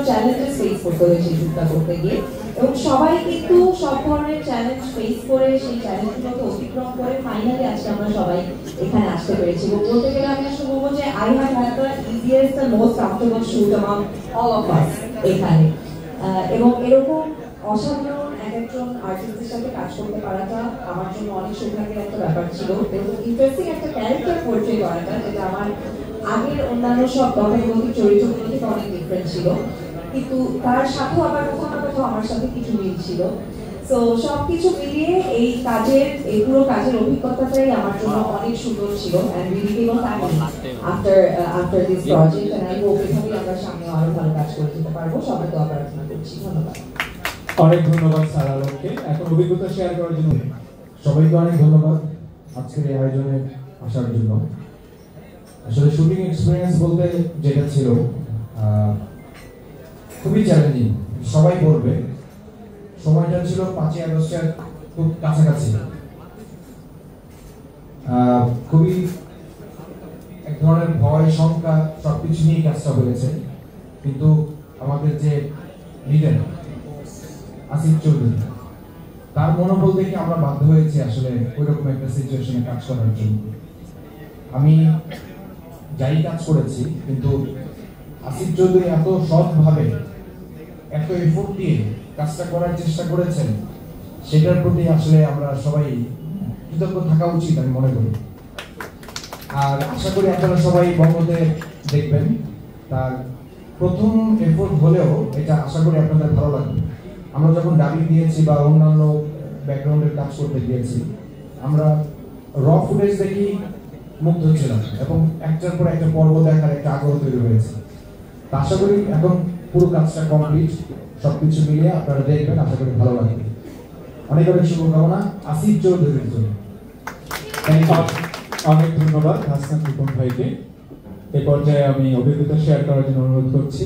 Challenges face করতে হয়েছে শুটটা করতে গিয়ে, এবং সবাই কিন্তু সব ধরনের চ্যালেঞ্জ ফেস করে সেই চ্যালেঞ্জগুলোকে অতিক্রম করে ফাইনালি আজকে আমরা সবাই এখানে আসতে পেরেছি। এবং বলতে গেলে আমি আসলে বলবো যে I have had the easiest the most comfortable shoot among all of us এখানে। এবং এরকম অসাধারণ একজন আর্টিস্টের সাথে কাজ করতে পারাটা আমার জন্য অনেক সৌভাগ্যের একটা ব্যাপার ছিল, এবং ইন্টারেস্টিং একটা ক্যারেক্টার পোর্ট্রে করাটা, যেটা আমার আগের অন্যান্য সব গতানুগতিক চরিত্রগুলো থেকে অনেক ডিফারেন্ট ছিল, কিন্তু তার সাথেও আবার কোথাও না কোথাও আমার সাথে কিছু মিল ছিল। তো সবকিছু মিলিয়ে এই পুরো কাজের অভিজ্ঞতাটাই আমার জন্য অনেক সুন্দর ছিল। And we became a family after this project, and I hope এভাবেই আমরা সামনে আরো ভালো কাজ করে যেতে পারবো। সবাই দোয়া প্রার্থনা করছি। ধন্যবাদ। অনেক ধন্যবাদ সারা লোককে। এখন অভিজ্ঞতা শেয়ার করার জন্য সবাইকে অনেক ধন্যবাদ আজকের এই আয়োজনে আসার জন্য। আসলে শুটিং এক্সপিরিয়েন্স বলতে যেটা ছিল খুবই চ্যালেঞ্জিং, সবাই বলবে। সময়টা ছিল 5ই আগস্টের খুব কাছাকাছি, খুবই এক ধরনের ভয় শঙ্কা সবকিছু নিয়ে কাজটা হয়েছে, কিন্তু আমাদের যে লিডার আসিফ চৌধুরী, তার মনোবল দেখে আমরা বাধ্য হয়েছি আসলে ওইরকম একটা সিচুয়েশনে কাজ করার জন্য। আমি যাই কাজ করেছি, কিন্তু আসিফ চৌধুরী এত সৎভাবে এত এফোর্ট দিয়ে কাজটা করার চেষ্টা করেছেন, সেটার প্রতি আসলে আমরা সবাই কৃতজ্ঞ থাকা উচিত আমি মনে করি। আর আশা করি আপনারা সবাই বঙ্গতে দেখবেন। তার প্রথম এফোর্ট হলেও এটা আশা করি আপনাদের ভালো লাগবে। আমরা যখন ডাবিং দিয়েছি বা অন্যান্য ব্যাকগ্রাউন্ডের কাজ করতে গিয়েছি, আমরা র ফুটেজ দেখি মুগ্ধ ছিলাম, এবং একটার পর একটা পর্ব দেখার একটা আগ্রহ তৈরি হয়েছে। তা আশা করি এখন পুরো কাজটা কমপ্লিট, সবকিছু মিলিয়ে আপনারা দেখবেন, আশা করি ভালো লাগবে। অনেক অনেক শুভকামনা আসিফ চৌধুরীর জন্য। অনেক ধন্যবাদ হাসান রিপন ভাইকে। এ পর্যায়ে আমি অভিজ্ঞতা শেয়ার করার জন্য অনুরোধ করছি।